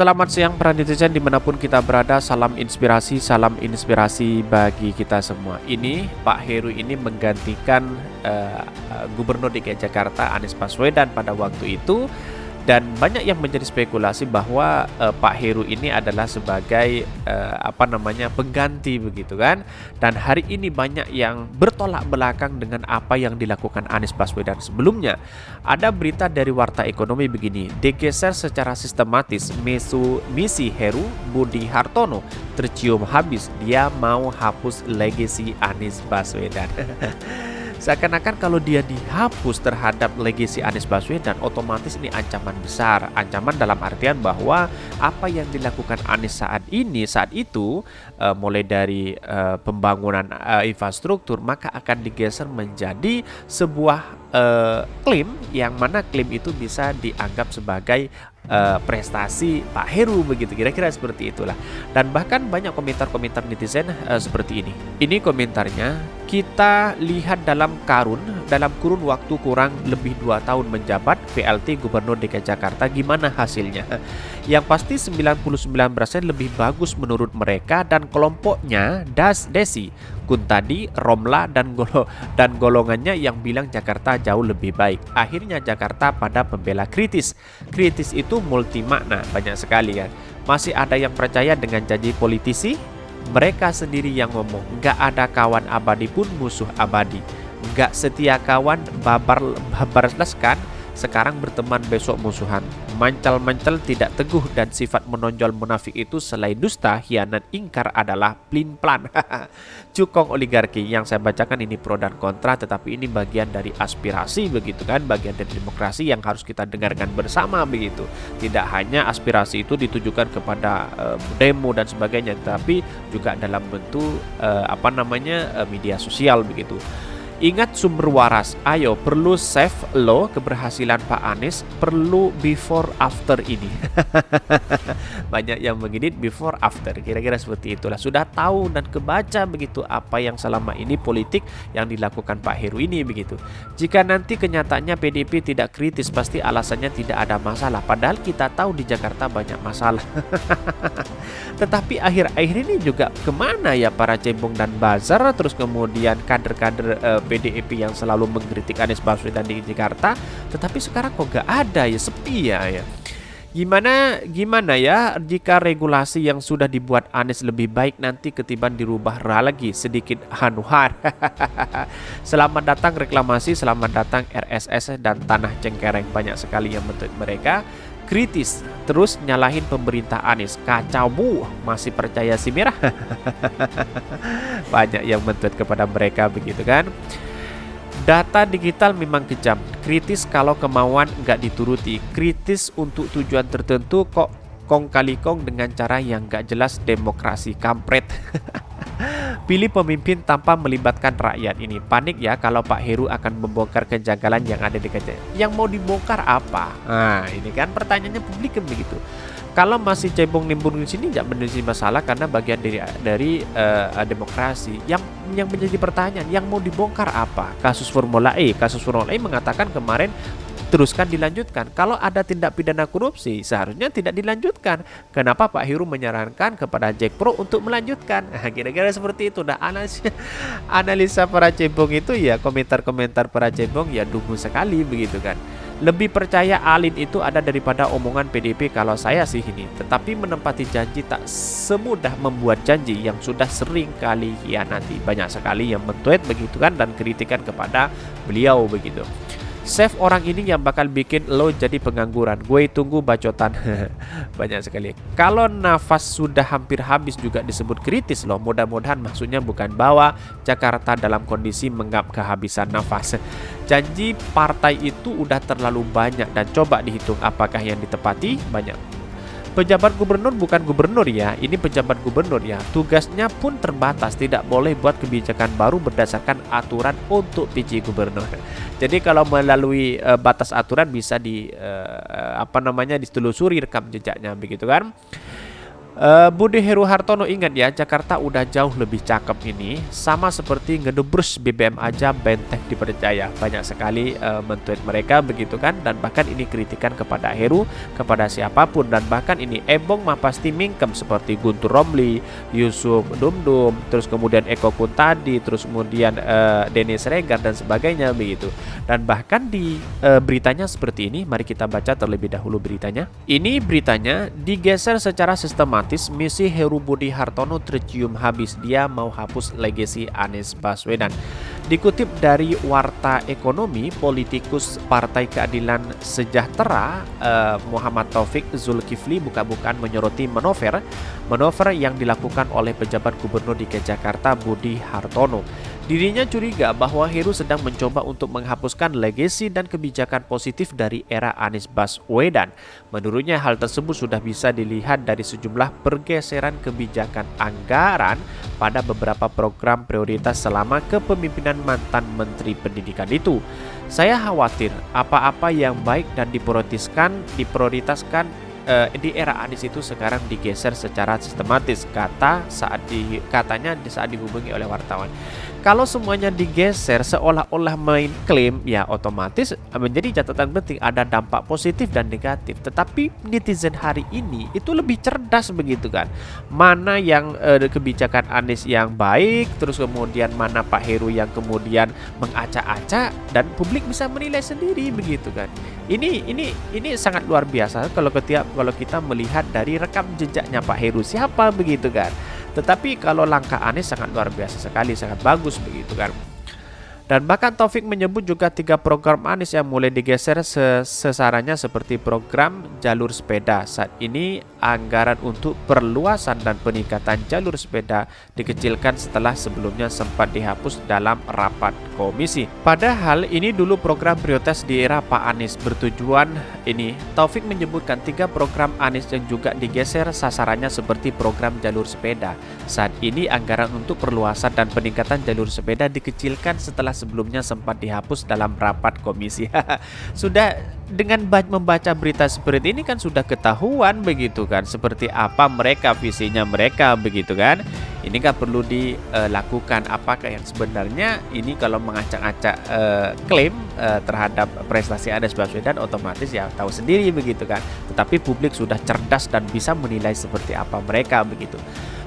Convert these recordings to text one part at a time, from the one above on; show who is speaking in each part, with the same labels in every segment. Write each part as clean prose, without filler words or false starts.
Speaker 1: Selamat siang para netizen dimanapun kita berada, salam inspirasi bagi kita semua. Ini Pak Heru ini menggantikan Gubernur DKI Jakarta Anies Baswedan pada waktu itu. Dan banyak yang menjadi spekulasi bahwa Pak Heru ini adalah sebagai pengganti begitu kan. Dan hari ini banyak yang bertolak belakang dengan apa yang dilakukan Anies Baswedan sebelumnya. Ada berita dari Warta Ekonomi begini, digeser secara sistematis misi Heru Budi Hartono tercium habis, dia mau hapus legasi Anies Baswedan. Seakan-akan kalau dia dihapus terhadap legasi Anies Baswedan, otomatis ini ancaman besar. Ancaman dalam artian bahwa apa yang dilakukan Anies saat itu, mulai dari pembangunan infrastruktur, maka akan digeser menjadi sebuah klaim, yang mana klaim itu bisa dianggap sebagai prestasi Pak Heru begitu, kira-kira seperti itulah. Dan bahkan banyak komentar-komentar netizen seperti ini. Ini komentarnya, kita lihat dalam kurun waktu kurang lebih 2 tahun menjabat PLT Gubernur DKI Jakarta, gimana hasilnya? Yang pasti 99% lebih bagus menurut mereka dan kelompoknya Desi, Kuntadi, Romla dan golongannya yang bilang Jakarta jauh lebih baik. Akhirnya Jakarta pada pembela kritis. Kritis itu multi makna, banyak sekali kan. Masih ada yang percaya dengan janji politisi? Mereka sendiri yang ngomong, nggak ada kawan abadi pun musuh abadi. Nggak setia kawan babar leskan, sekarang berteman besok musuhan. Mancal-mancal tidak teguh dan sifat menonjol munafik itu selain dusta, khianat, ingkar adalah plin-plan. Cukong oligarki yang saya bacakan ini pro dan kontra, tetapi ini bagian dari aspirasi begitu kan, bagian dari demokrasi yang harus kita dengarkan bersama begitu. Tidak hanya aspirasi itu ditujukan kepada demo dan sebagainya, tapi juga dalam bentuk media sosial begitu. Ingat sumber waras, ayo perlu save lo keberhasilan Pak Anies, perlu before after ini. Banyak yang mengedit before after, kira-kira seperti itulah. Sudah tahu dan kebaca begitu apa yang selama ini politik yang dilakukan Pak Heru ini begitu. Jika nanti kenyataannya PDIP tidak kritis, pasti alasannya tidak ada masalah. Padahal kita tahu di Jakarta banyak masalah. Tetapi akhir-akhir ini juga kemana ya para cebong dan buzzer, terus kemudian kader-kader PDIP yang selalu mengkritik Anies Baswedan di Jakarta, tetapi sekarang kok gak ada ya, sepi ya. Gimana ya jika regulasi yang sudah dibuat Anies lebih baik nanti ketiban dirubah lagi sedikit hanuhan. Selamat datang reklamasi, selamat datang RSS dan tanah cengkereng, banyak sekali yang menurut mereka kritis, terus nyalahin pemerintah Anies. Kacau bu, masih percaya si merah? Banyak yang mentweet kepada mereka begitu kan. Data digital memang kejam, kritis kalau kemauan nggak dituruti, kritis untuk tujuan tertentu kok kong kali kong dengan cara yang nggak jelas, demokrasi kampret. Pilih pemimpin tanpa melibatkan rakyat, ini panik ya kalau Pak Heru akan membongkar kejanggalan yang ada di kerja. Yang mau dibongkar apa? Nah ini kan pertanyaannya publik kan begitu. Kalau masih cebong nimbun di sini tidak menjadi masalah karena bagian dari demokrasi. Yang menjadi pertanyaan, yang mau dibongkar apa? Kasus Formula E mengatakan kemarin teruskan dilanjutkan. Kalau ada tindak pidana korupsi seharusnya tidak dilanjutkan. Kenapa Pak Heru menyarankan kepada Jack Pro untuk melanjutkan? Kira-kira seperti itu. Nah, analisa para cebong itu ya, komentar-komentar para cebong ya dungu sekali begitu kan. Lebih percaya Alin itu ada daripada omongan PDIP kalau saya sih ini. Tetapi menempati janji tak semudah membuat janji yang sudah sering kali hianati. Banyak sekali yang mentweet begitu kan dan kritikan kepada beliau begitu. Save orang ini yang bakal bikin lo jadi pengangguran. Gue tunggu bacotan. Banyak sekali. Kalau nafas sudah hampir habis juga disebut kritis loh. Mudah-mudahan maksudnya bukan bahwa Jakarta dalam kondisi kehabisan nafas. Janji partai itu udah terlalu banyak dan coba dihitung apakah yang ditepati. Banyak. Pejabat gubernur bukan gubernur ya, ini pejabat gubernur ya. Tugasnya pun terbatas, tidak boleh buat kebijakan baru berdasarkan aturan untuk PJ gubernur. Jadi kalau melalui batas aturan bisa ditelusuri rekam jejaknya begitu kan. Budi Heru Hartono, ingat ya, Jakarta udah jauh lebih cakep ini. Sama seperti ngedebrus BBM aja benteng dipercaya. Banyak sekali men-tweet mereka begitu kan. Dan bahkan ini kritikan kepada Heru, kepada siapapun. Dan bahkan ini Ebong mah pasti mingkem seperti Guntur Romli, Yusuf Dumdum, terus kemudian Eko Kuntadi, terus kemudian Dennis Regar dan sebagainya begitu. Dan bahkan di beritanya seperti ini, mari kita baca terlebih dahulu beritanya. Ini beritanya, digeser secara sistematis, misi Heru Budi Hartono tercium habis, dia mau hapus legasi Anies Baswedan. Dikutip dari Warta Ekonomi, politikus Partai Keadilan Sejahtera Muhammad Taufik Zulkifli buka-bukaan menyoroti manuver yang dilakukan oleh pejabat Gubernur DKI Jakarta Budi Hartono. Dirinya curiga bahwa Heru sedang mencoba untuk menghapuskan legasi dan kebijakan positif dari era Anies Baswedan. Menurutnya hal tersebut sudah bisa dilihat dari sejumlah pergeseran kebijakan anggaran pada beberapa program prioritas selama kepemimpinan mantan Menteri Pendidikan itu. Saya khawatir apa-apa yang baik dan diprioritaskan di era Anies itu sekarang digeser secara sistematis, katanya saat dihubungi oleh wartawan. Kalau semuanya digeser seolah-olah main klaim, ya otomatis menjadi catatan penting, ada dampak positif dan negatif. Tetapi netizen hari ini itu lebih cerdas begitu kan. Mana yang kebijakan Anies yang baik, terus kemudian mana Pak Heru yang kemudian mengacak-acak, dan publik bisa menilai sendiri begitu kan. Ini sangat luar biasa kalau kita melihat dari rekam jejaknya Pak Heru siapa begitu kan. Tetapi kalau langkah Anies sangat luar biasa sekali, sangat bagus begitu kan. Dan bahkan Taufik menyebut juga 3 program Anies yang mulai digeser sasarannya seperti program jalur sepeda. Saat ini anggaran untuk perluasan dan peningkatan jalur sepeda dikecilkan setelah sebelumnya sempat dihapus dalam rapat komisi. Padahal ini dulu program prioritas di era Pak Anies. Bertujuan ini, Taufik menyebutkan 3 program Anies yang juga digeser sasarannya seperti program jalur sepeda. Saat ini anggaran untuk perluasan dan peningkatan jalur sepeda dikecilkan setelah sebelumnya sempat dihapus dalam rapat komisi. Sudah dengan membaca berita seperti ini kan sudah ketahuan begitu kan, seperti apa mereka, visinya mereka begitu kan. Ini kan perlu dilakukan. Apakah yang sebenarnya ini kalau mengacak-acak klaim terhadap prestasi Anies Baswedan, otomatis ya tahu sendiri begitu kan. Tetapi publik sudah cerdas dan bisa menilai seperti apa mereka begitu.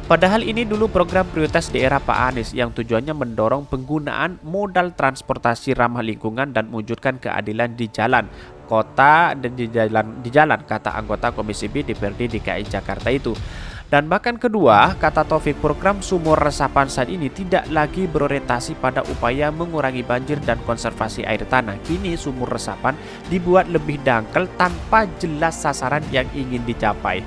Speaker 1: Padahal ini dulu program prioritas di era Pak Anies yang tujuannya mendorong penggunaan modal transportasi ramah lingkungan dan mewujudkan keadilan di jalan kota dan di jalan, kata anggota Komisi B DPRD DKI Jakarta itu. Dan bahkan kedua, kata Taufik, program sumur resapan saat ini tidak lagi berorientasi pada upaya mengurangi banjir dan konservasi air tanah. Kini sumur resapan dibuat lebih dangkal tanpa jelas sasaran yang ingin dicapai.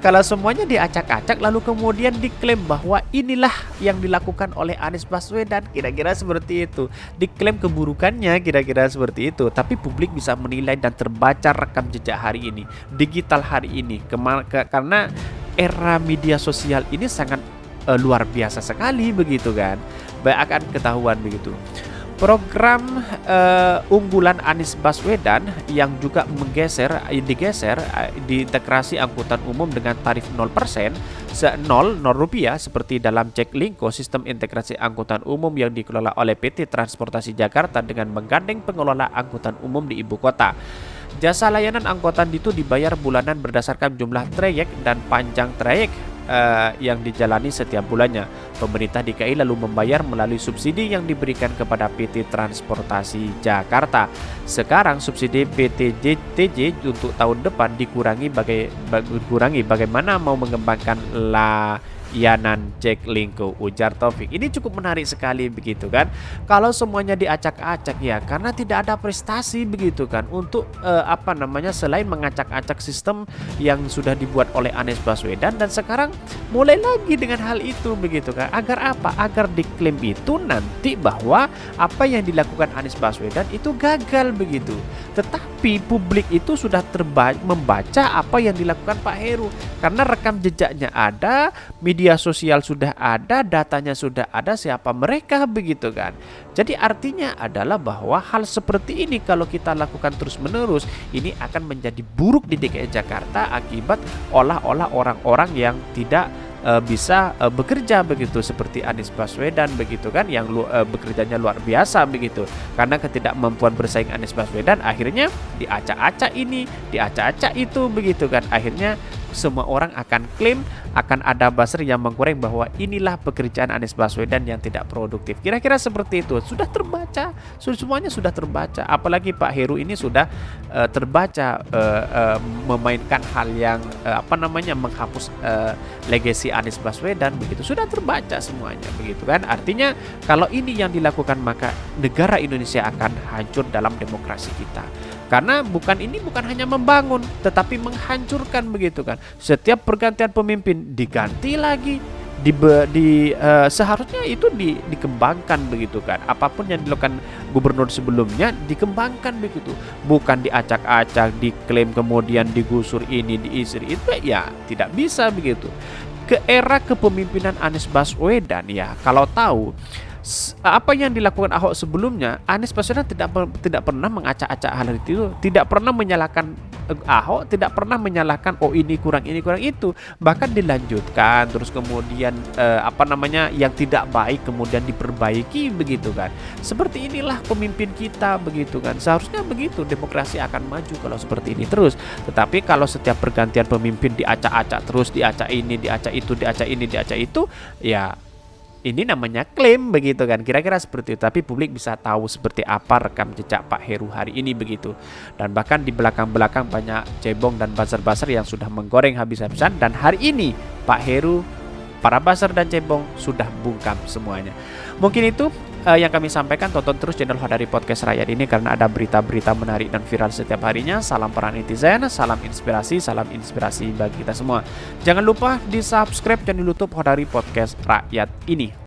Speaker 1: Kalau semuanya diacak-acak lalu kemudian diklaim bahwa inilah yang dilakukan oleh Anies Baswedan, kira-kira seperti itu. Diklaim keburukannya kira-kira seperti itu. Tapi publik bisa menilai dan terbaca rekam jejak hari ini, digital hari ini, karena era media sosial ini sangat luar biasa sekali begitu kan. Akan ketahuan begitu. Program unggulan Anies Baswedan yang juga digeser diintegrasi angkutan umum dengan tarif 0%, rupiah seperti dalam Jaklingko, sistem integrasi angkutan umum yang dikelola oleh PT Transportasi Jakarta dengan menggandeng pengelola angkutan umum di ibu kota. Jasa layanan angkutan itu dibayar bulanan berdasarkan jumlah trayek dan panjang trayek yang dijalani setiap bulannya. Pemerintah DKI lalu membayar melalui subsidi yang diberikan kepada PT Transportasi Jakarta. Sekarang subsidi PTJTJ untuk tahun depan dikurangi bagaimana mau mengembangkan layanan Jaklingko, ujar Taufik. Ini cukup menarik sekali begitu kan. Kalau semuanya diacak-acak ya karena tidak ada prestasi begitu kan untuk selain mengacak-acak sistem yang sudah dibuat oleh Anies Baswedan, dan sekarang mulai lagi dengan hal itu begitu kan. Agar apa? Agar diklaim itu nanti bahwa apa yang dilakukan Anies Baswedan itu gagal begitu. Tetapi publik itu sudah membaca apa yang dilakukan Pak Heru karena rekam jejaknya ada, media media sosial sudah ada, datanya sudah ada, siapa mereka begitu kan. Jadi artinya adalah bahwa hal seperti ini kalau kita lakukan terus-menerus, ini akan menjadi buruk di DKI Jakarta akibat olah-olah orang-orang yang tidak bisa bekerja begitu, seperti Anies Baswedan begitu kan, yang bekerjanya luar biasa begitu. Karena ketidakmampuan bersaing Anies Baswedan, akhirnya diacak-acak ini, diacak-acak itu begitu kan. Akhirnya semua orang akan klaim, akan ada buzzer yang mengklaim bahwa inilah pekerjaan Anies Baswedan yang tidak produktif. Kira-kira seperti itu. Sudah terbaca, semuanya sudah terbaca. Apalagi Pak Heru ini sudah terbaca memainkan hal yang menghapus legasi Anies Baswedan begitu. Sudah terbaca semuanya begitu kan. Artinya kalau ini yang dilakukan, maka negara Indonesia akan hancur dalam demokrasi kita. Karena bukan hanya membangun, tetapi menghancurkan begitu kan. Setiap pergantian pemimpin diganti lagi, seharusnya itu dikembangkan begitu kan. Apapun yang dilakukan gubernur sebelumnya dikembangkan begitu, bukan diacak-acak, diklaim kemudian digusur ini, diisir itu, ya tidak bisa begitu. Ke era kepemimpinan Anies Baswedan, ya kalau tahu apa yang dilakukan Ahok sebelumnya, Anies Baswedan tidak pernah mengacak-acak hal itu, tidak pernah menyalahkan Ahok, tidak pernah menyalahkan ini kurang itu, bahkan dilanjutkan terus kemudian yang tidak baik kemudian diperbaiki begitu kan. Seperti inilah pemimpin kita begitu kan. Seharusnya begitu demokrasi akan maju kalau seperti ini terus. Tetapi kalau setiap pergantian pemimpin diacak-acak terus, diacak ini, diacak itu, diacak ini, diacak itu, ya ini namanya klaim begitu kan, kira-kira seperti itu. Tapi publik bisa tahu seperti apa rekam jejak Pak Heru hari ini begitu. Dan bahkan di belakang-belakang banyak cebong dan buzzer-buzzer yang sudah menggoreng habis-habisan. Dan hari ini Pak Heru, para buzzer dan cebong sudah bungkam semuanya. Mungkin itu yang kami sampaikan. Tonton terus channel Hodari Podcast Rakyat ini karena ada berita-berita menarik dan viral setiap harinya. Salam para netizen, salam inspirasi bagi kita semua. Jangan lupa di subscribe channel YouTube Hodari Podcast Rakyat ini.